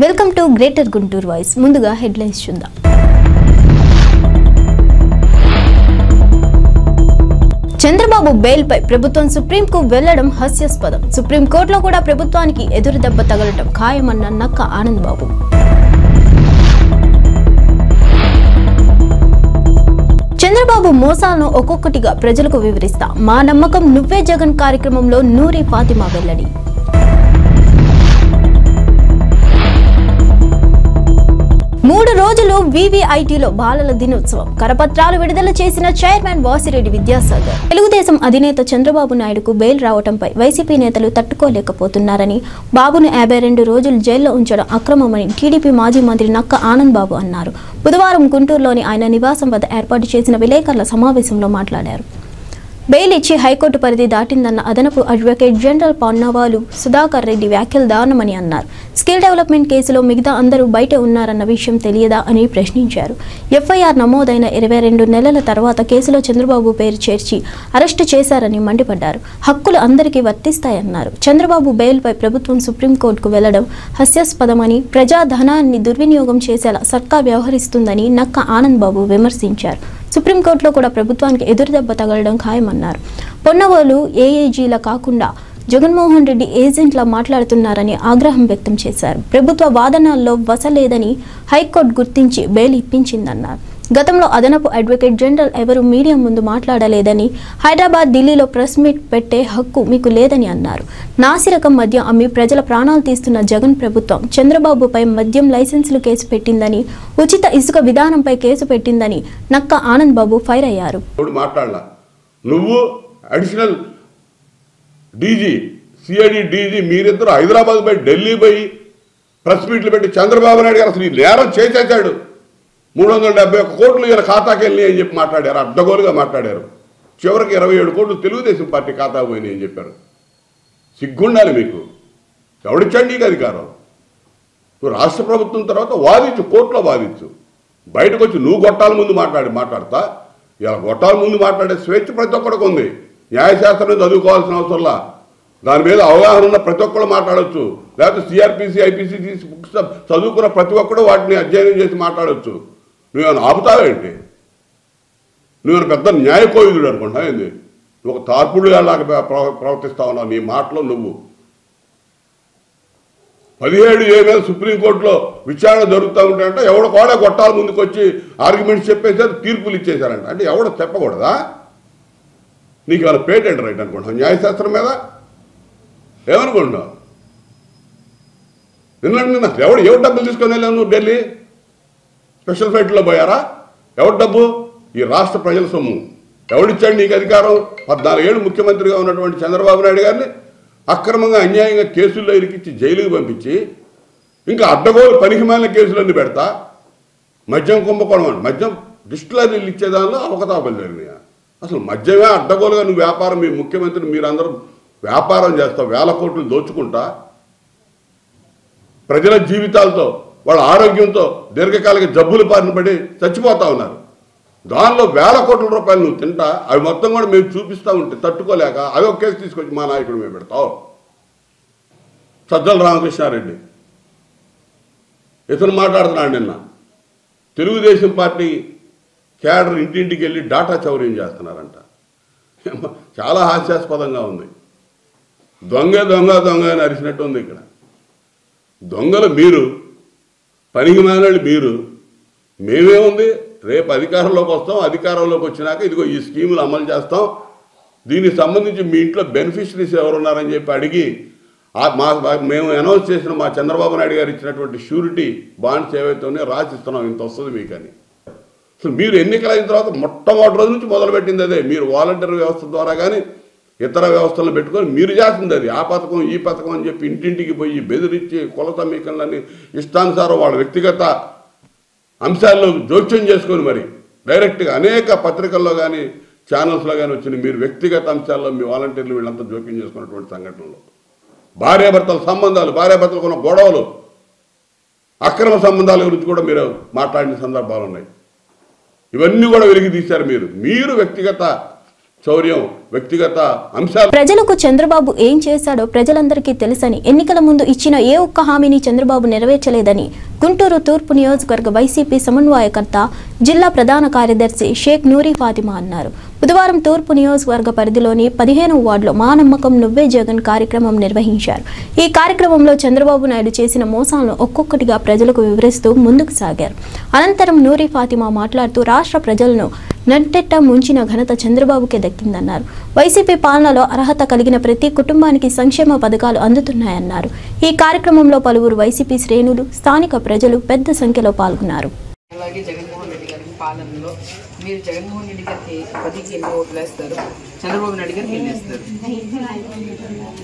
Welcome to greater Guntur voice. ముందుగా headlines చూద్దాం. చంద్రబాబు బెయిల్పై ప్రభుత్వం సుప్రీంకు వెళ్లడం హాస్యాస్పదం. సుప్రీంకోర్టులో కూడా ప్రభుత్వానికి ఎదురు దెబ్బ తగలటం ఖాయమన్న నక్క ఆనందబాబు. చంద్రబాబు మోసాలను ఒక్కొక్కటిగా ప్రజలకు వివరిస్తా, మా నమ్మకం నువ్వే జగన్ కార్యక్రమంలో నూరి ఫాతిమా వెల్లడి. 3 రోజులు వివిఐటిలో బాలల దినోత్సవం. కరపత్రాలు విడుదల చేసిన చైర్మన్ వాసిరెడ్డి విద్యాసాగర్. తెలుగుదేశం అధినేత చంద్రబాబు నాయుడుకు బెయిల్ రావడంపై వైసీపీ నేతలు తట్టుకోలేకపోతున్నారని, బాబును 52 రోజులు జైల్లో ఉంచడం అక్రమమని టీడీపీ మాజీ మంత్రి నక్క ఆనందబాబు అన్నారు. బుధవారం గుంటూరులోని ఆయన నివాసం వద్ద ఏర్పాటు చేసిన విలేకరుల సమావేశంలో మాట్లాడారు. బెయిల్ ఇచ్చి హైకోర్టు పరిధి దాటిందన్న అదనపు అడ్వకేట్ జనరల్ పన్నవాలు సుధాకర్ రెడ్డి వ్యాఖ్యలు దారుణమని అన్నారు. స్కిల్ డెవలప్మెంట్ కేసులో మిగతా అందరూ బయట ఉన్నారన్న విషయం తెలియదా అని ప్రశ్నించారు. ఎఫ్ఐఆర్ నమోదైన 22 నెలల తర్వాత కేసులో చంద్రబాబు పేరు చేర్చి అరెస్టు చేశారని మండిపడ్డారు. హక్కులు అందరికీ వర్తిస్తాయన్నారు. చంద్రబాబు బెయిల్పై ప్రభుత్వం సుప్రీంకోర్టుకు వెళ్లడం హాస్యాస్పదమని, ప్రజాధనాన్ని దుర్వినియోగం చేసేలా సర్కార్ వ్యవహరిస్తుందని నక్క ఆనందబాబు విమర్శించారు. సుప్రీంకోర్టులో కూడా ప్రభుత్వానికి ఎదురుదెబ్బ తగలడం ఖాయమన్నారు. పొన్నవోలు ఏఏజీలా కాకుండా జగన్మోహన్ రెడ్డి ఏజెంట్లా మాట్లాడుతున్నారని ఆగ్రహం వ్యక్తం చేశారు. ప్రభుత్వ వాదనల్లో వసలేదని హైకోర్టు గుర్తించి బెయిల్ ఇప్పించిందన్నారు. గతంలో అదనపు అడ్వకేట్ జనరల్ ఎవరు మీడియా ముందు మాట్లాడలేదని, హైదరాబాద్, ఢిల్లీలో ప్రెస్ మీట్ పెట్టే హక్కు మీకు లేదని అన్నారు. నాసిరకం మద్యం అమ్మి ప్రజల ప్రాణాలు తీస్తున్న జగన్ ప్రభుత్వం చంద్రబాబుపై మద్యం లైసెన్సులు కేసు పెట్టిందని, ఉచిత ఇసుక విధానంపై కేసు పెట్టిందని నక్క ఆనందబాబు ఫైర్ అయ్యారు. నువ్వు అడిషనల్ డీజీ, సిఐడి డీజీ మీరిద్దరు హైదరాబాద్ పోయి, ఢిల్లీ పోయి ప్రెస్ మీట్లు పెట్టి చంద్రబాబు నాయుడు గారు అసలు ఈ నేరం చేసేసాడు, 371 కోట్లు ఈయన ఖాతాకి వెళ్ళి అని చెప్పి మాట్లాడారు. అడ్డగోలుగా మాట్లాడారు. చివరికి 27 కోట్లు తెలుగుదేశం పార్టీ ఖాతా పోయినాయి అని చెప్పారు. సిగ్గుండాలి మీకు. ఎవడిచ్చాడు నీకు అధికారం? నువ్వు రాష్ట్ర ప్రభుత్వం తర్వాత వాదించు, కోర్టులో వాదించు. బయటకు వచ్చి నువ్వు గొట్టాల ముందు మాట్లాడతా ఇలా గొట్టాల ముందు మాట్లాడే స్వేచ్ఛ ప్రతి ఒక్కడికి ఉంది. న్యాయశాస్త్రం చదువుకోవాల్సిన అవసరంలా, దాని మీద అవగాహన ఉన్న ప్రతి ఒక్కరు మాట్లాడవచ్చు. లేకపోతే సిఆర్పిసి, ఐపీసీ బుక్స్ చదువుకున్న ప్రతి ఒక్కరు వాటిని అధ్యయనం చేసి మాట్లాడవచ్చు. నువ్వేమైనా ఆపుతావేంటి? నువ్వేమైనా పెద్ద న్యాయకోవిదుడు అనుకుంటా ఏంది? నువ్వు ఒక తార్పుడు లాగా ప్రవర్తిస్తా ఉన్నావు నీ మాటలో. నువ్వు 17A మీద సుప్రీంకోర్టులో విచారణ జరుగుతూ ఉంటాయంటే ఎవడ కూడా గొట్టాల ముందుకు వచ్చి ఆర్గ్యుమెంట్స్ చెప్పేసారు, తీర్పులు ఇచ్చేశారంట. అంటే ఎవడ చెప్పకూడదా? నీకు వాళ్ళ పేటెంట్ రైట్ అనుకుంటున్నావు న్యాయశాస్త్రం మీద? ఏమనుకుంటున్నావు? నిన్న ఎవడు డబ్బులు తీసుకొని వెళ్ళావు నువ్వు? ఢిల్లీ స్పెషల్ ఫ్లైట్లో పోయారా? ఎవరి డబ్బు? ఈ రాష్ట్ర ప్రజల సొమ్ము. ఎవడిచ్చాడు నీకు అధికారం? 14 ఏళ్ళు ముఖ్యమంత్రిగా ఉన్నటువంటి చంద్రబాబు నాయుడు గారిని అక్రమంగా, అన్యాయంగా కేసుల్లో ఇరికిచ్చి జైలుకి పంపించి, ఇంకా అడ్డగోలు పనికిమాలిన కేసులన్నీ పెడతా, మద్యం కుంభకోణం, మద్యం డిస్టిలరీలు ఇచ్చేదానిలో అవకతవకలు జరిగినాయి. అసలు మద్యమే అడ్డగోలుగా నువ్వు వ్యాపారం, మీ ముఖ్యమంత్రి మీరందరూ వ్యాపారం చేస్తావు, 1000 కోట్లు దోచుకుంటా, ప్రజల జీవితాలతో, వాళ్ళ ఆరోగ్యంతో దీర్ఘకాలిక జబ్బులు బారిన పడి చచ్చిపోతా ఉన్నారు. దానిలో 1000 కోట్ల రూపాయలు నువ్వు తింటా, అవి మొత్తం కూడా మేము చూపిస్తూ ఉంటే తట్టుకోలేక అవి ఒక కేసు తీసుకొచ్చి మా నాయకుడు మేము పెడతావు. సజ్జల రామకృష్ణారెడ్డి ఇతను మాట్లాడుతున్నాడు. నిన్న తెలుగుదేశం పార్టీ క్యాడర్ ఇంటింటికి వెళ్ళి డాటా చౌర్యం చేస్తున్నారంట. చాలా హాస్యాస్పదంగా ఉంది. దొంగ దొంగ దొంగ అని అరిచినట్టు ఉంది. ఇక్కడ దొంగలు మీరు, పనికి మానవాళ్ళు మీరు. మేమేముంది, రేపు అధికారంలోకి వస్తాం, అధికారంలోకి వచ్చినాక ఇదిగో ఈ స్కీములు అమలు చేస్తాం, దీనికి సంబంధించి మీ ఇంట్లో బెనిఫిషరీస్ ఎవరున్నారని చెప్పి అడిగి మేము అనౌన్స్ చేసిన మా చంద్రబాబు నాయుడు గారు ఇచ్చినటువంటి షూరిటీ బాండ్స్ ఏవైతే ఉన్నాయో రాసిస్తున్నాం, ఇంత వస్తుంది మీకు అని. అసలు మీరు ఎన్నికలైన తర్వాత మొట్టమొదటి రోజు నుంచి మొదలుపెట్టింది అదే. మీరు వాలంటీర్ వ్యవస్థ ద్వారా కానీ ఇతర వ్యవస్థలను పెట్టుకొని మీరు చేస్తుంది అది. ఆ పథకం ఈ పథకం అని చెప్పి ఇంటింటికి పోయి బెదిరించి కుల సమీకరణలని ఇష్టానుసారం వాళ్ళ వ్యక్తిగత అంశాల్లో జోక్యం చేసుకొని మరి డైరెక్ట్గా అనేక పత్రికల్లో కానీ ఛానల్స్లో కానీ వచ్చిన మీరు వ్యక్తిగత అంశాల్లో మీ వాలంటీర్లు వీళ్ళంతా జోక్యం చేసుకున్నటువంటి సంఘటనలు, భార్యాభర్తల సంబంధాలు, భార్యాభర్తలకు ఉన్న గొడవలు, అక్రమ సంబంధాల గురించి కూడా మీరు మాట్లాడిన సందర్భాలు ఉన్నాయి. ఇవన్నీ కూడా వెలికి తీశారు మీరు వ్యక్తిగత చౌర్యం, వ్యక్తిగత అంశాలు. ప్రజలకు చంద్రబాబు ఏం చేశాడో ప్రజలందరికీ తెలుసని, ఎన్నికల ముందు ఇచ్చిన ఏ ఒక్క హామీని చంద్రబాబు నెరవేర్చలేదని గుంటూరు తూర్పు నియోజకవర్గ వైసీపీ సమన్వయకర్త, జిల్లా ప్రధాన కార్యదర్శి షేక్ నూరి ఫాతిమా అన్నారు. బుధవారం తూర్పు నియోజకవర్గ పరిధిలోని 15వ వార్డులో మా నమ్మకం నువ్వే జగన్ కార్యక్రమం నిర్వహించారు. ఈ కార్యక్రమంలో చంద్రబాబు నాయుడు చేసిన మోసాలను ఒక్కొక్కటిగా ప్రజలకు వివరిస్తూ ముందుకు సాగారు. అనంతరం నూరి ఫాతిమా మాట్లాడుతూ రాష్ట్ర ప్రజలను నట్టెట్ట ముంచిన ఘనత చంద్రబాబుకే దక్కిందన్నారు. వైసీపీ పాలనలో అర్హత కలిగిన ప్రతి కుటుంబానికి సంక్షేమ పథకాలు అందుతున్నాయన్నారు. ఈ కార్యక్రమంలో పలువురు వైసీపీ శ్రేణులు, స్థానిక ప్రజలు పెద్ద సంఖ్యలో పాల్గొన్నారు. అలాగే జగన్మోహన్ రెడ్డి గారి పాలనలో మీరు జగన్మోహన్ రెడ్డి గారికి 10కి ఎన్ని ఓట్లు వేస్తారు, చంద్రబాబు నాయుడు గారికి ఎన్ని వేస్తారు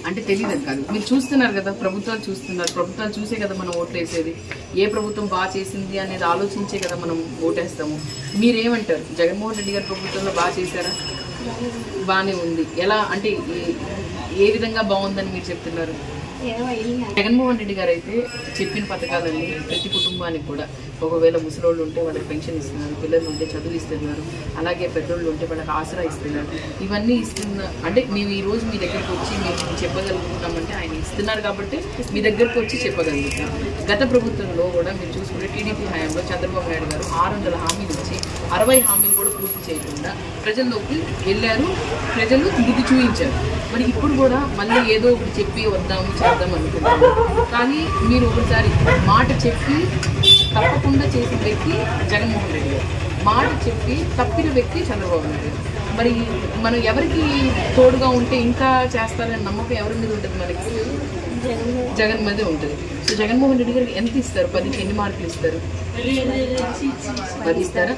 అంటే తెలియదు కాదు. మీరు చూస్తున్నారు కదా, ప్రభుత్వాలు చూస్తున్నారు. ప్రభుత్వాలు చూసే కదా మనం ఓట్లు వేసేది. ఏ ప్రభుత్వం బాగా చేసింది అనేది ఆలోచించే కదా మనం ఓటేస్తాము. మీరేమంటారు? జగన్మోహన్ రెడ్డి గారి ప్రభుత్వంలో బాగా చేశారా? బాగానే ఉంది. ఎలా అంటే ఏ విధంగా బాగుందని మీరు చెప్తున్నారు? జగన్మోహన్ రెడ్డి గారు అయితే చెప్పిన పథకాలన్నీ ప్రతి కుటుంబానికి కూడా, ఒకవేళ ముసలోళ్ళు ఉంటే వాళ్ళకి పెన్షన్ ఇస్తున్నారు, పిల్లలు ఉంటే చదువు ఇస్తున్నారు, అలాగే పెద్దోళ్ళు ఉంటే వాళ్ళకి ఆసరా ఇస్తున్నారు. ఇవన్నీ అంటే మేము ఈ రోజు మీ దగ్గరకు వచ్చి మేము చెప్పగలుగుతున్నామంటే ఆయన ఇస్తున్నారు కాబట్టి మీ దగ్గరకు వచ్చి చెప్పగలుగుతున్నాం. గత ప్రభుత్వంలో కూడా మీరు చూసుకుంటే టీడీపీ హయాంలో చంద్రబాబు నాయుడు గారు 600 హామీలు ఇచ్చి 60 హామీలు కూడా పూర్తి చేయకుండా ప్రజల్లోకి వెళ్ళారు, ప్రజలు బుద్ధి చూపించారు. మరి ఇప్పుడు కూడా మళ్ళీ ఏదో ఒకటి చెప్పి వద్దాము చేద్దాం అనుకుంటున్నాము. కానీ మీరు ఒకసారి మాట చెప్పి తప్పకుండా చేసిన వ్యక్తి జగన్మోహన్ రెడ్డి గారు, మాట చెప్పి తప్పిన వ్యక్తి చంద్రబాబు నాయుడు గారు. మరి మనం ఎవరికి తోడుగా ఉంటే ఇంకా చేస్తారని నమ్మకం ఎవరి మీద ఉంటుంది? మనకి జగన్ మీదే ఉంటుంది. సో జగన్మోహన్ రెడ్డి గారికి ఎంత ఇస్తారు? 10కి ఎన్ని మార్కులు ఇస్తారు? 10 ఇస్తారా?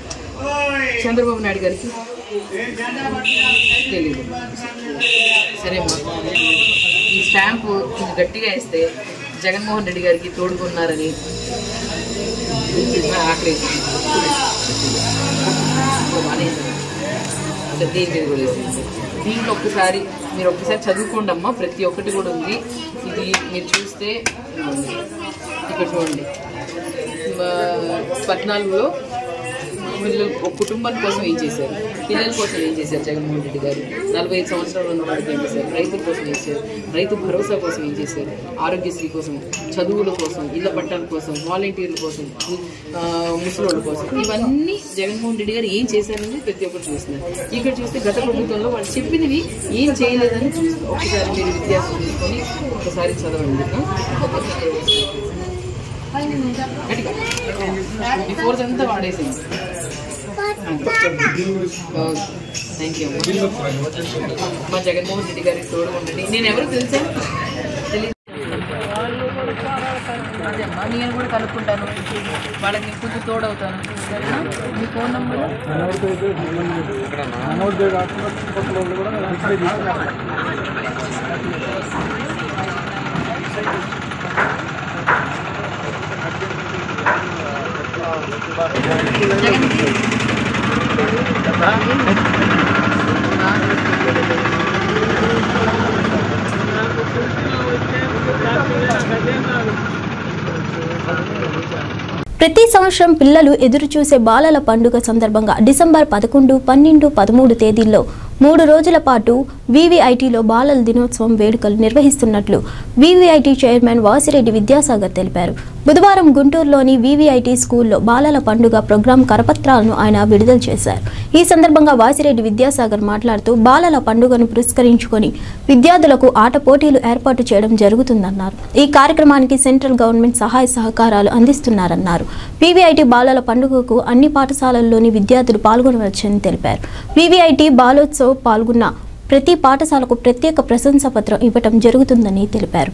చంద్రబాబు నాయుడు గారికి తెలీదు. సరే ఈ స్టాంపు గట్టిగా వేస్తే జగన్మోహన్ రెడ్డి గారికి తోడుకున్నారని ఆకలి దీంట్లో ఒక్కసారి మీరు ఒక్కసారి చదువుకోండి అమ్మా. ప్రతి ఒక్కటి కూడా ఉంది. ఇది మీరు చూస్తే ఇక్కడ చూడండి, 14లో పిల్లలు ఒక కుటుంబం కోసం ఏం చేశారు, పిల్లల కోసం ఏం చేశారు జగన్మోహన్ రెడ్డి గారు, 45 సంవత్సరాలు ఉన్న వాళ్ళకి ఏం చేశారు, రైతుల కోసం ఏం చేశారు, రైతు భరోసా కోసం ఏం చేశారు, ఆరోగ్యశ్రీ కోసం, చదువుల కోసం, ఇళ్ల పట్టాల కోసం, వాలంటీర్ల కోసం, ముసలోళ్ళ కోసం, ఇవన్నీ జగన్మోహన్ రెడ్డి గారు ఏం చేశారని ప్రతి ఒక్కరు చూస్తున్నారు. ఇక్కడ చూస్తే గత ప్రభుత్వంలో వాళ్ళు చెప్పినవి ఏం చేయలేదని చూస్తారు. ఒకసారి మీరు విద్యార్థులు తీసుకొని ఒకసారి చదవండి. బిఫోర్ అంతా వాడేసింది. Thank you. మా జగన్మోహన్ రెడ్డి గారికి తోడు ఉండండి. నేను ఎవరు తెలుసా? తెలియదు. అదే అమ్మా, నేను కూడా కనుక్కుంటాను, వాళ్ళకి కొంచెం తోడవుతాను. సరేనా? మీ ఫోన్ నంబరు ప్రతి సంవత్సరం పిల్లలు ఎదురుచూసే బాలల పండుగ సందర్భంగా డిసెంబర్ 11, 12, 13 తేదీల్లో 3 రోజుల పాటు వీవీఐటీలో బాలల దినోత్సవం వేడుకలు నిర్వహిస్తున్నట్లు వీవీఐటీ చైర్మన్ వాసిరెడ్డి విద్యాసాగర్ తెలిపారు. బుధవారం గుంటూరులోని వీవీఐటీ స్కూల్లో బాలల పండుగ ప్రోగ్రాం కరపత్రాలను ఆయన విడుదల చేశారు. ఈ సందర్భంగా వాసిరెడ్డి విద్యాసాగర్ మాట్లాడుతూ బాలల పండుగను పురస్కరించుకొని విద్యార్థులకు ఆట పోటీలు ఏర్పాటు చేయడం జరుగుతుందన్నారు. ఈ కార్యక్రమానికి సెంట్రల్ గవర్నమెంట్ సహాయ సహకారాలు అందిస్తున్నారన్నారు. వీవీఐటీ బాలల పండుగకు అన్ని పాఠశాలల్లోని విద్యార్థులు పాల్గొనవచ్చని తెలిపారు. వీవీఐటీ బాలోత్సవ్ పాల్గొన్న ప్రతి పాఠశాలకు ప్రత్యేక ప్రశంసా పత్రం ఇవ్వటం జరుగుతుందని తెలిపారు.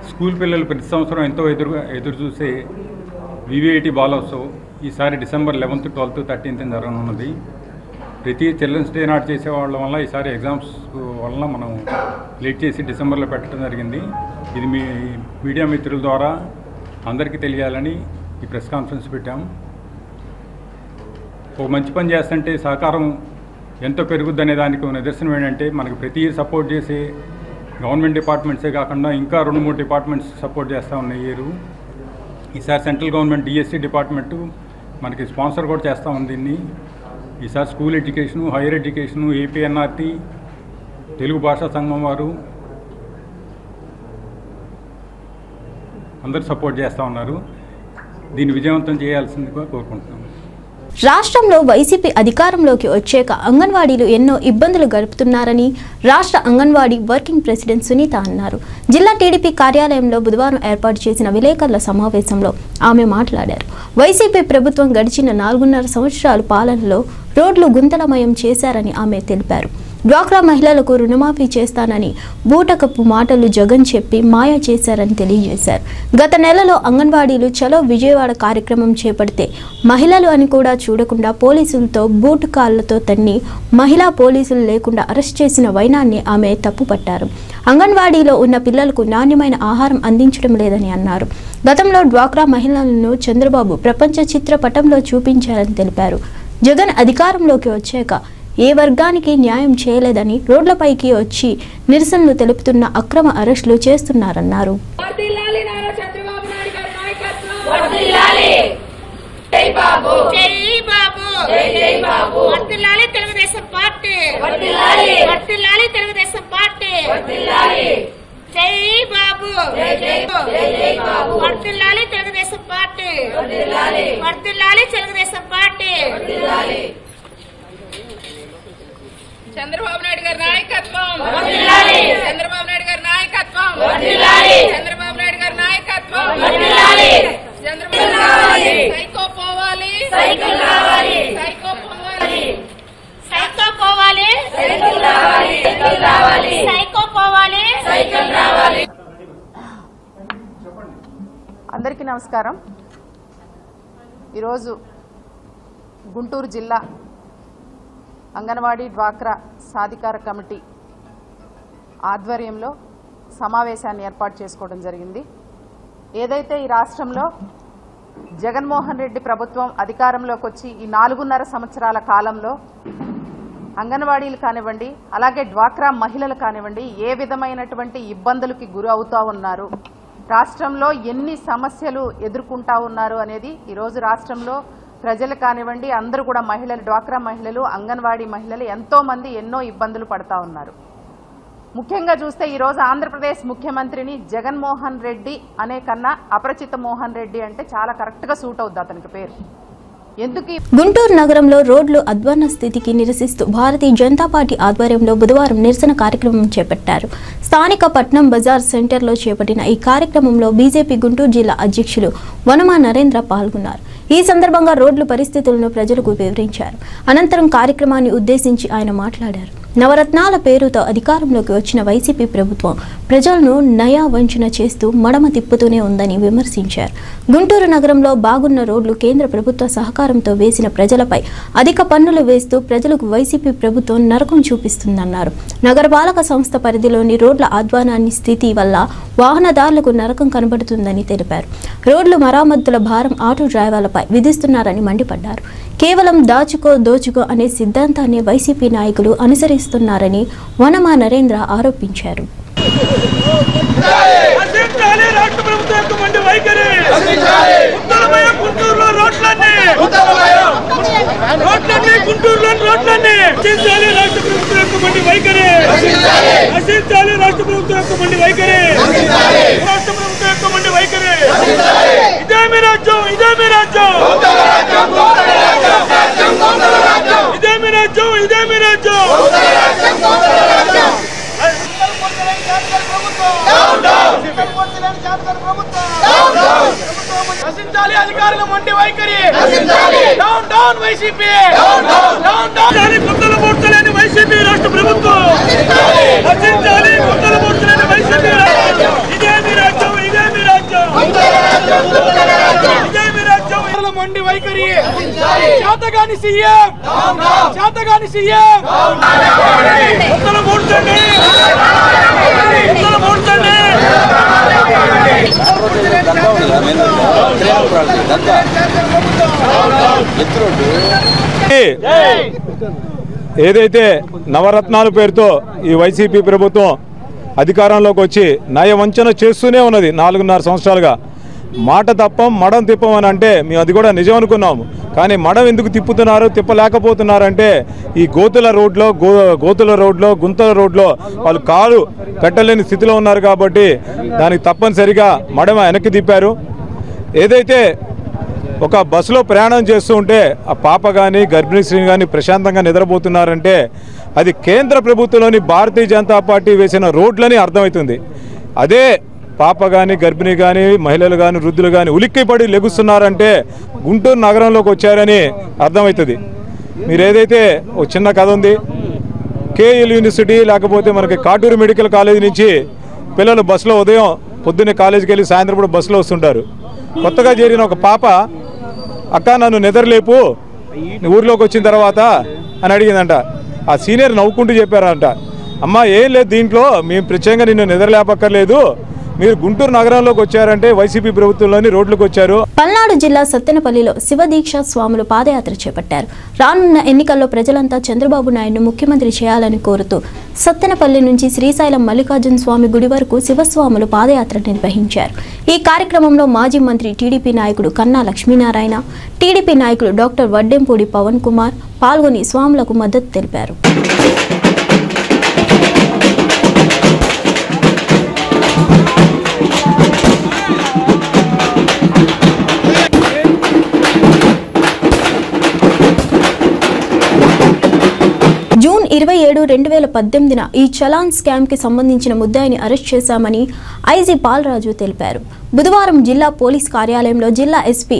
స్కూల్ పిల్లలు ప్రతి సంవత్సరం ఎంతో ఎదురు చూసే వివిఐటి బాలోత్సవ్ ఈసారి డిసెంబర్ 11th, 12th, 13th జరగనున్నది. ప్రతి చిల్డ్రన్స్ డే నాట్ చేసే వాళ్ళ వల్ల ఈసారి ఎగ్జామ్స్ వలన మనం లేట్ చేసి డిసెంబర్లో పెట్టడం జరిగింది. ఇది మీ మీడియా మిత్రుల ద్వారా అందరికీ తెలియాలని ఈ ప్రెస్ కాన్ఫరెన్స్ పెట్టాం. ఒక మంచి పని చేస్తుంటే సహకారం ఎంతో పెరుగుద్దనే దానికి నిదర్శనం ఏంటంటే మనకు ప్రతి ఇయర్ సపోర్ట్ చేసే గవర్నమెంట్ డిపార్ట్మెంట్సే కాకుండా ఇంకా 2-3 డిపార్ట్మెంట్స్ సపోర్ట్ చేస్తూ ఉన్నాయి. ఈసారి సెంట్రల్ గవర్నమెంట్ డిఎస్సి డిపార్ట్మెంటు మనకి స్పాన్సర్ కూడా చేస్తూ ఉంది దీన్ని. ఈసారి school education, hire education, APNRT, Telugu భాషా సంఘం వారు అందరూ సపోర్ట్ చేస్తూ ఉన్నారు. దీన్ని విజయవంతం చేయాల్సిందిగా కోరుకుంటున్నాను. రాష్ట్రంలో వైసీపీ అధికారంలోకి వచ్చాక అంగన్వాడీలు ఎన్నో ఇబ్బందులు గడుపుతున్నారని రాష్ట్ర అంగన్వాడీ వర్కింగ్ ప్రెసిడెంట్ సునీత అన్నారు. జిల్లా టీడీపీ కార్యాలయంలో బుధవారం ఏర్పాటు చేసిన విలేకరుల సమావేశంలో ఆమె మాట్లాడారు. వైసీపీ ప్రభుత్వం గడిచిన 4.5 సంవత్సరాల పాలనలో రోడ్లు గుంతలమయం చేశారని ఆమె తెలిపారు. డ్వాక్రా మహిళలకు రుణమాఫీ చేస్తానని బూటకపు మాటలు జగన్ చెప్పి మాయ చేశారని తెలియజేశారు. గత నెలలో అంగన్వాడీలు చలో విజయవాడ కార్యక్రమం చేపడితే మహిళలు అని కూడా చూడకుండా పోలీసులతో బూటు కాళ్లతో తన్ని మహిళా పోలీసులు లేకుండా అరెస్ట్ చేసిన వైనాన్ని ఆమె తప్పుపట్టారు. అంగన్వాడీలో ఉన్న పిల్లలకు నాణ్యమైన ఆహారం అందించడం లేదని అన్నారు. గతంలో డ్వాక్రా మహిళలను చంద్రబాబు ప్రపంచ చిత్రపటంలో చూపించారని తెలిపారు. జగన్ అధికారంలోకి వచ్చాక ఏ వర్గానికి న్యాయం చేయలేదని రోడ్లపైకి వచ్చి నిరసనలు తెలుపుతున్న అక్రమ అరెస్టులు చేస్తున్నారన్నారు. చంద్రబాబు నాయుడు గారి నాయకత్వం, చంద్రబాబు నాయుడు గారి నాయకత్వం, చంద్రబాబు నాయుడు గారి నాయకత్వం, సైకో పోవాలి, సైకిల్ రావాలి, సైకో పోవాలి, సైకో పోవాలి, సైకిల్ రావాలి, సైకిల్ రావాలి, సైకో పోవాలి, సైకిల్ రావాలి. అందరికీ నమస్కారం. ఈరోజు గుంటూరు జిల్లా అంగన్వాడీ డ్వాక్రా సాధికార కమిటీ ఆధ్వర్యంలో సమావేశాన్ని ఏర్పాటు చేసుకోవడం జరిగింది. ఏదైతే ఈ రాష్ట్రంలో జగన్మోహన్ రెడ్డి ప్రభుత్వం అధికారంలోకి వచ్చి ఈ 4.5 సంవత్సరాల కాలంలో అంగన్వాడీలు కానివ్వండి, అలాగే డ్వాక్రా మహిళలు కానివ్వండి, ఏ విధమైనటువంటి ఇబ్బందులకి గురి అవుతూ ఉన్నారు, రాష్ట్రంలో ఎన్ని సమస్యలు ఎదుర్కొంటా ఉన్నారు అనేది ఈరోజు రాష్ట్రంలో ప్రజలు కానివ్వండి, అందరూ కూడా మహిళలు, డ్వాక్రా మహిళలు, అంగన్వాడీ మహిళలు ఎంతోమంది ఎన్నో ఇబ్బందులు పడతా ఉన్నారు. ముఖ్యంగా చూస్తే ఈరోజు ఆంధ్రప్రదేశ్ ముఖ్యమంత్రిని జగన్మోహన్ రెడ్డి అనే కన్నా అపరిచిత మోహన్ రెడ్డి అంటే చాలా కరెక్ట్గా సూట్ అవుద్ది అతనికి పేరు. గుంటూరు నగరంలో రోడ్లు అధ్వాన్న స్థితికి నిరసిస్తూ భారతీయ జనతా పార్టీ ఆధ్వర్యంలో బుధవారం నిరసన కార్యక్రమం చేపట్టారు. స్థానిక పట్నం బజార్ సెంటర్లో చేపట్టిన ఈ కార్యక్రమంలో బీజేపీ గుంటూరు జిల్లా అధ్యక్షులు వనమా నరేంద్ర పాల్గొన్నారు. ఈ సందర్భంగా రోడ్ల పరిస్థితులను ప్రజలకు వివరించారు. అనంతరం కార్యక్రమాన్ని ఉద్దేశించి ఆయన మాట్లాడారు. నవరత్నాల పేరుతో అధికారంలోకి వచ్చిన వైసీపీ ప్రభుత్వం ప్రజలను నయా వంచన చేస్తూ మడమ తిప్పుతూనే ఉందని విమర్శించారు. గుంటూరు నగరంలో బాగున్న రోడ్లు కేంద్ర ప్రభుత్వ సహకారంతో వేసిన ప్రజలపై అధిక పన్నులు వేస్తూ ప్రజలకు వైసీపీ ప్రభుత్వం నరకం చూపిస్తుందన్నారు. నగరపాలక సంస్థ పరిధిలోని రోడ్ల అధ్వానాన్ని స్థితి వల్ల వాహనదారులకు నరకం కనబడుతుందని తెలిపారు. రోడ్లు మరామతుల భారం ఆటో డ్రైవర్లపై విధిస్తున్నారని మండిపడ్డారు. కేవలం దోచుకో అనే సిద్ధాంతాన్ని వైసీపీ నాయకులు అనుసరిస్తున్నారని వనమా నరేంద్ర ఆరోపించారు. అధికారుల మొండి వైఖరి డౌన్ డౌన్ వైసీపీ గుంతలు పూర్తలేని వైసీపీ రాష్ట్ర ప్రభుత్వం రచించాలి. గుంతలు పూర్తలేని వైసీపీ ఇదే మీ రాజ్యం, ఇదే మీ రాజ్యం, ఇదే మీ రాజ్యం. మొండి వైఖరి చేతగాని సీఎం, చేతగాని సీఎం గుంతలు పూర్చండి, గుంతలు పూర్చండి. ఏదైతే నవరత్నాల పేరుతో ఈ వైసీపీ ప్రభుత్వం అధికారంలోకి వచ్చి నయవంచన చేస్తూనే ఉన్నది 4.5 సంవత్సరాలుగా. మాట తప్పం మడం తిప్పం అని అంటే మేము అది కూడా నిజం అనుకున్నాము. కానీ మడం ఎందుకు తిప్పుతున్నారు, తిప్పలేకపోతున్నారంటే ఈ గుంతల రోడ్లో వాళ్ళు కాలు పెట్టలేని స్థితిలో ఉన్నారు కాబట్టి దానికి తప్పనిసరిగా మడం వెనక్కి తిప్పారు. ఏదైతే ఒక బస్సులో ప్రయాణం చేస్తూ ఉంటే ఆ పాప కానీ గర్భిణీ స్త్రీ కానీ ప్రశాంతంగా నిద్రపోతున్నారంటే అది కేంద్ర ప్రభుత్వంలోని భారతీయ జనతా పార్టీ వేసిన రోడ్లని అర్థమవుతుంది. అదే పాప కానీ గర్భిణీ కానీ మహిళలు కానీ వృద్ధులు కానీ ఉలిక్కిపడి లెగుస్తున్నారంటే గుంటూరు నగరంలోకి వచ్చారని అర్థమవుతుంది. మీరు ఏదైతే ఒక చిన్న కథ ఉంది, కేఎల్ యూనివర్సిటీ లేకపోతే మనకి కాటూరు మెడికల్ కాలేజీ నుంచి పిల్లలు బస్సులో ఉదయం పొద్దున్నే కాలేజీకి వెళ్ళి సాయంత్రం కూడా బస్సులో వస్తుంటారు. కొత్తగా చేరిన ఒక పాప, అక్క నన్ను నిద్రలేపు ఊర్లోకి వచ్చిన తర్వాత అని అడిగిందంట. ఆ సీనియర్ నవ్వుకుంటూ చెప్పారంట, అమ్మ ఏం లేదు దీంట్లో, మేము ప్రత్యేకంగా నిన్ను నిద్రలేపక్కర్లేదు, మీరు గుంటూరు నగరంలోకి వచ్చారంటే వైసీపీ ప్రభుత్వంలోని రోడ్లకు వచ్చారు. పల్నాడు జిల్లా సత్తెనపల్లిలో శివదీక్ష స్వాములు పాదయాత్ర చేపట్టారు. రానున్న ఎన్నికల్లో ప్రజలంతా చంద్రబాబు నాయుడును ముఖ్యమంత్రి చేయాలని కోరుతూ సత్తెనపల్లి నుంచి శ్రీశైలం మల్లికార్జున స్వామి గుడి వరకు శివస్వాములు పాదయాత్ర నిర్వహించారు. ఈ కార్యక్రమంలో మాజీ మంత్రి టీడీపీ నాయకుడు కన్నా లక్ష్మీనారాయణ, టీడీపీ నాయకులు డాక్టర్ వడ్డెంపూడి పవన్ కుమార్ పాల్గొని స్వాములకు మద్దతు తెలిపారు. జూన్ 27, 2018న ఈ చలాన్ స్కామ్ కి సంబంధించిన ముద్దాయిని అరెస్ట్ చేశామని ఐజీ పాల్రాజు తెలిపారు. బుధవారం జిల్లా పోలీస్ కార్యాలయంలో జిల్లా ఎస్పీ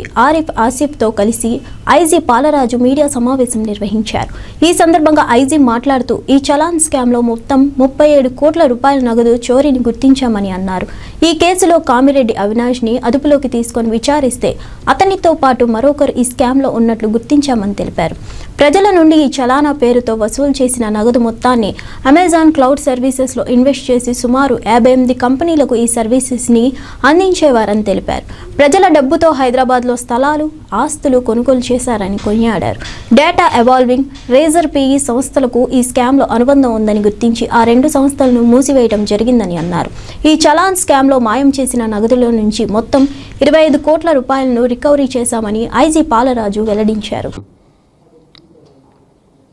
ఆసిఫ్తో కలిసి ఐజీ పాలరాజు మీడియా సమావేశం నిర్వహించారు. ఈ సందర్భంగా ఐజీ మాట్లాడుతూ ఈ చలాన్ స్కామ్లో మొత్తం 37 కోట్ల రూపాయల నగదు చోరీని గుర్తించామని అన్నారు. ఈ కేసులో కామిరెడ్డి అవినాష్ని అదుపులోకి తీసుకొని విచారిస్తే అతనితో పాటు మరొకరు ఈ స్కామ్లో ఉన్నట్లు గుర్తించామని తెలిపారు. ప్రజల నుండి ఈ చలానా పేరుతో వసూలు చేసిన నగదు మొత్తాన్ని అమెజాన్ క్లౌడ్ సర్వీసెస్లో ఇన్వెస్ట్ చేసి సుమారు 58 కంపెనీలకు ఈ సర్వీసెస్ని అందించేవారని తెలిపారు. ప్రజల డబ్బుతో హైదరాబాద్లో స్థలాలు, ఆస్తులు కొనుగోలు చేశారని కొనియాడారు. డేటా ఎవాల్వింగ్, రేజర్ పిఈ సంస్థలకు ఈ స్కామ్లో అనుబంధం ఉందని గుర్తించి ఆ 2 సంస్థలను మూసివేయడం జరిగిందని అన్నారు. ఈ చలాన్ స్కామ్లో మాయం చేసిన నగదులో నుంచి మొత్తం 25 కోట్ల రూపాయలను రికవరీ చేశామని ఐజీ పాలరాజు వెల్లడించారు.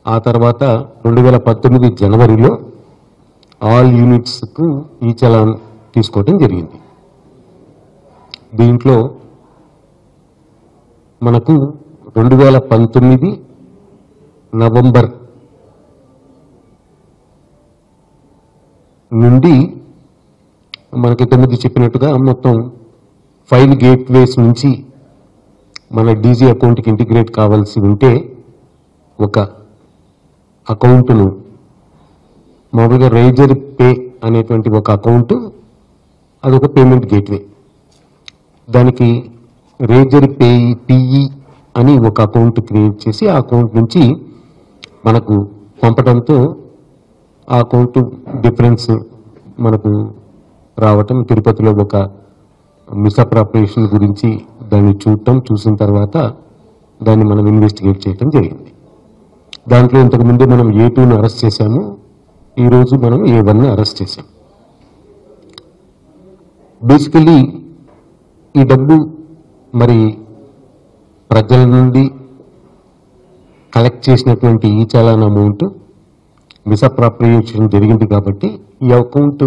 ఆ తర్వాత 2019 జనవరిలో ఆల్ యూనిట్స్కు ఈ చలాన్ తీసుకోవడం జరిగింది. దీంట్లో మనకు 2019 నవంబర్ నుండి మనకి ఇంతకుముందు చెప్పినట్టుగా మొత్తం 5 గేట్వేస్ నుంచి మన డీజీ అకౌంట్కి ఇంటిగ్రేట్ కావాల్సి ఉంటే ఒక అకౌంట్ను మామూలుగా రైజర్ పే అనేటువంటి ఒక అకౌంట్, అదొక పేమెంట్ గేట్వే. దానికి రైజర్ పిఈ అని ఒక అకౌంట్ క్రియేట్ చేసి ఆ అకౌంట్ నుంచి మనకు పంపడంతో ఆ అకౌంట్ డిఫరెన్స్ మనకు రావటం, తిరుపతిలో ఒక మిస్అప్రాప్రియేషన్ గురించి దాన్ని చూసిన తర్వాత దాన్ని మనం ఇన్వెస్టిగేట్ చేయడం జరిగింది. దాంట్లో ఇంతకుముందే మనం A2ను అరెస్ట్ చేశాము, ఈరోజు మనం A1ని అరెస్ట్ చేశాం. బేసికలీ ఈ డబ్బు మరి ప్రజల నుండి కలెక్ట్ చేసినటువంటి ఈ చలాన్ అమౌంట్ మిస్అప్రాప్రియేషన్ జరిగింది కాబట్టి ఈ అకౌంట్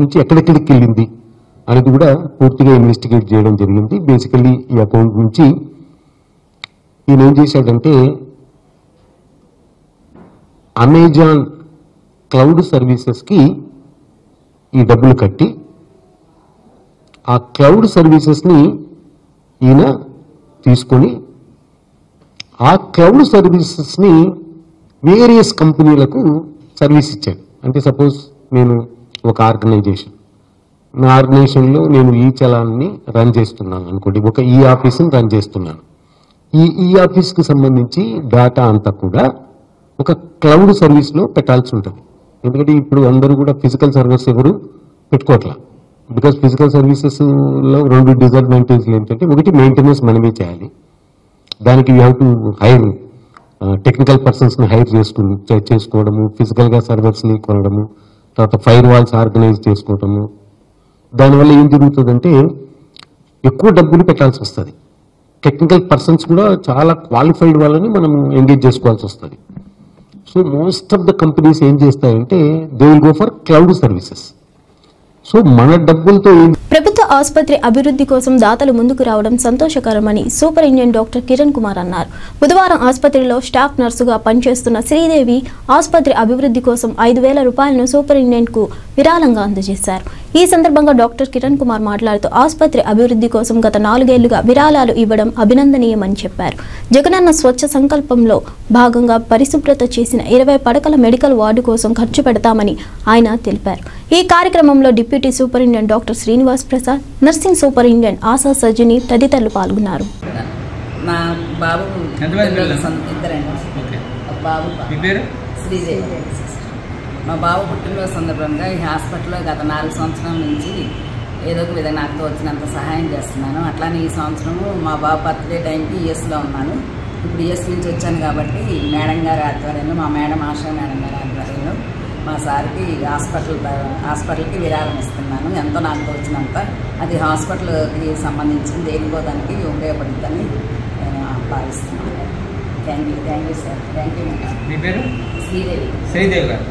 నుంచి ఎక్కడెక్కడికి వెళ్ళింది అనేది కూడా పూర్తిగా ఇన్వెస్టిగేట్ చేయడం జరిగింది. బేసికలీ ఈ అకౌంట్ నుంచి ఈయన ఏం చేశాడంటే అమెజాన్ క్లౌడ్ సర్వీసెస్కి ఈ డబ్బులు కట్టి ఆ క్లౌడ్ సర్వీసెస్ని ఈయన తీసుకొని ఆ క్లౌడ్ సర్వీసెస్ని వేరియస్ కంపెనీలకు సర్వీస్ ఇచ్చాడు. అంటే సపోజ్ నేను ఒక ఆర్గనైజేషన్, నా ఆర్గనైజేషన్లో నేను ఈ చలాన్ని రన్ చేస్తున్నాను అనుకోండి, ఒక ఈ ఆఫీస్ని రన్ చేస్తున్నాను. ఈ ఆఫీస్కి సంబంధించి డేటా అంతా కూడా ఒక క్లౌడ్ సర్వీస్లో పెట్టాల్సి ఉంటుంది. ఎందుకంటే ఇప్పుడు అందరూ కూడా ఫిజికల్ సర్వీస్ ఎవరు పెట్టుకోవట్లా. బికాస్ ఫిజికల్ సర్వీసెస్లో 2 డిసడ్వాంటేజ్లు ఏంటంటే, ఒకటి మెయింటెనెన్స్ మనమే చేయాలి, దానికి you have to hire technical పర్సన్స్ని హైర్ చేసుకోవడము, ఫిజికల్గా సర్వర్స్ని కొనడము, తర్వాత ఫైర్ వాల్స్ ఆర్గనైజ్ చేసుకోవడము. దానివల్ల ఏం జరుగుతుందంటే ఎక్కువ డబ్బులు పెట్టాల్సి వస్తుంది. టెక్నికల్ పర్సన్స్ కూడా చాలా క్వాలిఫైడ్ వాళ్ళని మనం ఎంగేజ్ చేసుకోవాల్సి వస్తుంది. So most of the companies ఏం చేస్తాయంటే they will go for cloud services. So మన డబ్బులతో ప్రభుత్వ ఆసుపత్రి అభివృద్ధి కోసం దాతలు ముందుకు రావడం సంతోషకరమని సూపరింటెండెంట్ డాక్టర్ కిరణ్ కుమార్ అన్నారు. బుధవారం ఆసుపత్రిలో స్టాఫ్ నర్సుగా పనిచేస్తున్న శ్రీదేవి ఆసుపత్రి అభివృద్ధి కోసం 5,000 రూపాయలను సూపరింటెండెంట్కు విరాళంగా అందజేశారు. ఈ సందర్భంగా డాక్టర్ కిరణ్ కుమార్ మాట్లాడుతూ ఆసుపత్రి అభివృద్ధి కోసం గత 4 ఏళ్లుగా విరాళాలు ఇవ్వడం అభినందనీయమని చెప్పారు. జగనన్న స్వచ్ఛ సంకల్పంలో భాగంగా పరిశుభ్రత చేసిన 20 పడకల మెడికల్ వార్డు కోసం ఖర్చు పెడతామని ఆయన తెలిపారు. ఈ కార్యక్రమంలో deputy superintendent doctor Srinivas Prasad, nursing superintendent Asha Sajini తదితరులు పాల్గొన్నారు. మా బాబు శ్రీదేవి. మా బాబు పుట్టినరోజు సందర్భంగా ఈ హాస్పిటల్లో గత 4 సంవత్సరాల నుంచి ఏదో ఒక విధంగా నాకు వచ్చినంత సహాయం చేస్తున్నాను. అట్లానే ఈ సంవత్సరము మా బాబు బర్త్డే టైంకి యూఎస్లో ఉన్నాను. ఇప్పుడు యూఎస్ నుంచి వచ్చాను కాబట్టి మేడం గారి ఆధ్వర్యంలో, మా మేడం ఆశా మేడం గారి ఆధ్వర్యంలో మా సార్కి హాస్పిటల్కి విరాళం ఇస్తున్నాను. ఎంతో నాకు వచ్చినంత, అది హాస్పిటల్కి సంబంధించిన దేనికోదానికి ఉపయోగపడుతుందని నేను భావిస్తున్నాను. Thank you sir. Thank you madam. మీ పేరు? శ్రీదేవి గారు.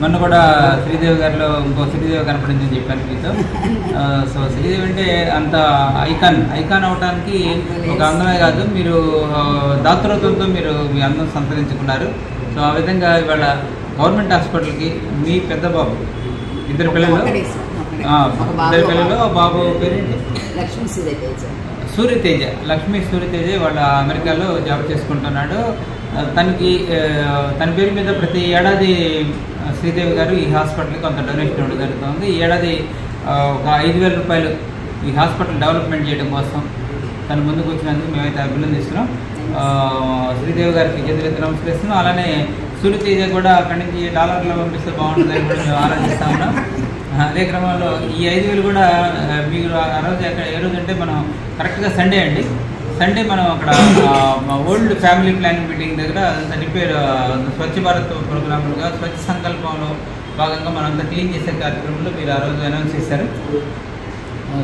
మొన్న కూడా శ్రీదేవి గారిలో ఇంకో శ్రీదేవి కనపడిందని చెప్పాను మీతో. సో శ్రీదేవి అంటే అంత ఐకాన్ అవడానికి ఒక అందమే కాదు, మీరు దాతృత్వంతో మీరు మీ అందం సంతరించుకున్నారు. సో ఆ విధంగా ఇవాళ గవర్నమెంట్ హాస్పిటల్కి మీ పెద్ద బాబు, ఇద్దరు పిల్లలు బాబు పేరేంటి? సూర్యతేజ. లక్ష్మీ సూర్యతేజ వాళ్ళ అమెరికాలో జాబ్ చేసుకుంటున్నాడు. తన పేరు మీద ప్రతి ఏడాది శ్రీదేవి గారు ఈ హాస్పిటల్కి కొంత డొనేషన్ ఇవ్వడం జరుగుతుంది. ఈ ఏడాది ఒక 5,000 రూపాయలు ఈ హాస్పిటల్ డెవలప్మెంట్ చేయడం కోసం తను ముందుకు వచ్చినందుకు మేమైతే అభినందిస్తున్నాం. శ్రీదేవి గారికి చేతులెత్తి నమస్కరిస్తున్నాం. అలానే సూర్యతేజ కూడా అక్కడి నుంచి $డాలర్లో పంపిస్తే బాగుంటుందని కూడా మేము ఆలోచిస్తా ఉన్నాం. అదే క్రమంలో ఈ 5,000 కూడా మీరు ఆ రోజు ఏ రోజు అంటే మనం కరెక్ట్గా సండే మనం అక్కడ ఓల్డ్ ఫ్యామిలీ ప్లానింగ్ మీటింగ్ దగ్గర రిపేర్ స్వచ్ఛ భారత్ ప్రోగ్రాములుగా స్వచ్ఛ సంకల్పంలో భాగంగా మనంతా క్లీన్ చేసే కార్యక్రమంలో మీరు ఆ రోజు అనౌన్స్ చేశారు.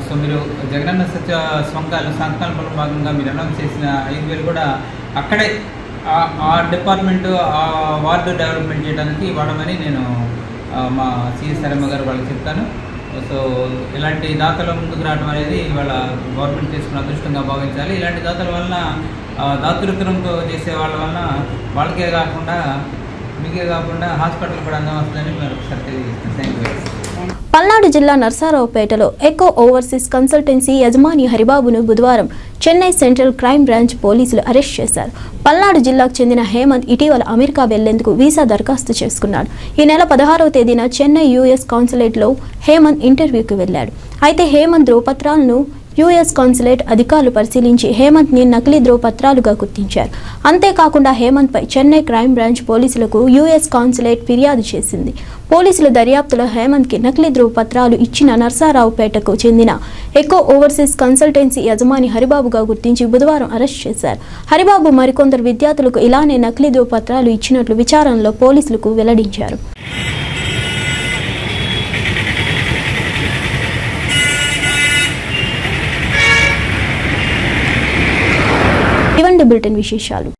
సో మీరు జగనన్న స్వచ్ఛ సంకల్పంలో భాగంగా మీరు అనౌన్స్ చేసిన 5,000 కూడా అక్కడే ఆ డిపార్ట్మెంటు ఆ వార్డు డెవలప్మెంట్ చేయడానికి వాడమని నేను మా సిఎస్ఆర్ఎమ్మ గారు వాళ్ళకి చెప్తాను. సో ఇలాంటి దాతల ముందుకు రావడం అనేది వాళ్ళ గవర్నమెంట్ చేసుకున్న అదృష్టంగా భావించాలి. ఇలాంటి దాతల వలన దాతృత్వంతో చేసే వాళ్ళ వలన వాళ్ళకే కాకుండా మీకే కాకుండా హాస్పిటల్ కూడా అందం వస్తుందని మీరు ఒకసారి తెలియజేస్తాను. Thank you. పల్నాడు జిల్లా నర్సారావుపేటలో ఎకో ఓవర్సీస్ కన్సల్టెన్సీ యజమాని హరిబాబును బుధవారం చెన్నై సెంట్రల్ క్రైమ్ బ్రాంచ్ పోలీసులు అరెస్ట్ చేశారు. పల్నాడు జిల్లాకు చెందిన హేమంత్ ఇటీవల అమెరికా వెళ్లేందుకు వీసా దరఖాస్తు చేసుకున్నాడు. ఈ నెల 16వ తేదీన చెన్నై యుఎస్ కాన్సులేట్లో హేమంత్ ఇంటర్వ్యూకి వెళ్లాడు. అయితే హేమంత్ ధ్రువపత్రాలను యుఎస్ కాన్సులేట్ అధికారులు పరిశీలించి హేమంత్ని నకిలీ ధ్రువపత్రాలుగా గుర్తించారు. అంతేకాకుండా హేమంత్పై చెన్నై క్రైమ్ బ్రాంచ్ పోలీసులకు యుఎస్ కాన్సులేట్ ఫిర్యాదు చేసింది. పోలీసుల దర్యాప్తులో హేమంత్కి నకిలీ ధ్రువపత్రాలు ఇచ్చిన నర్సారావుపేటకు చెందిన ఎకో ఓవర్సీస్ కన్సల్టెన్సీ యజమాని హరిబాబుగా గుర్తించి బుధవారం అరెస్ట్ చేశారు. హరిబాబు మరికొందరు విద్యార్థులకు ఇలానే నకిలీ ధ్రువపత్రాలు ఇచ్చినట్లు విచారణలో పోలీసులకు వెల్లడించారు. ఇవండి బులెటిన్ విశేషాలు.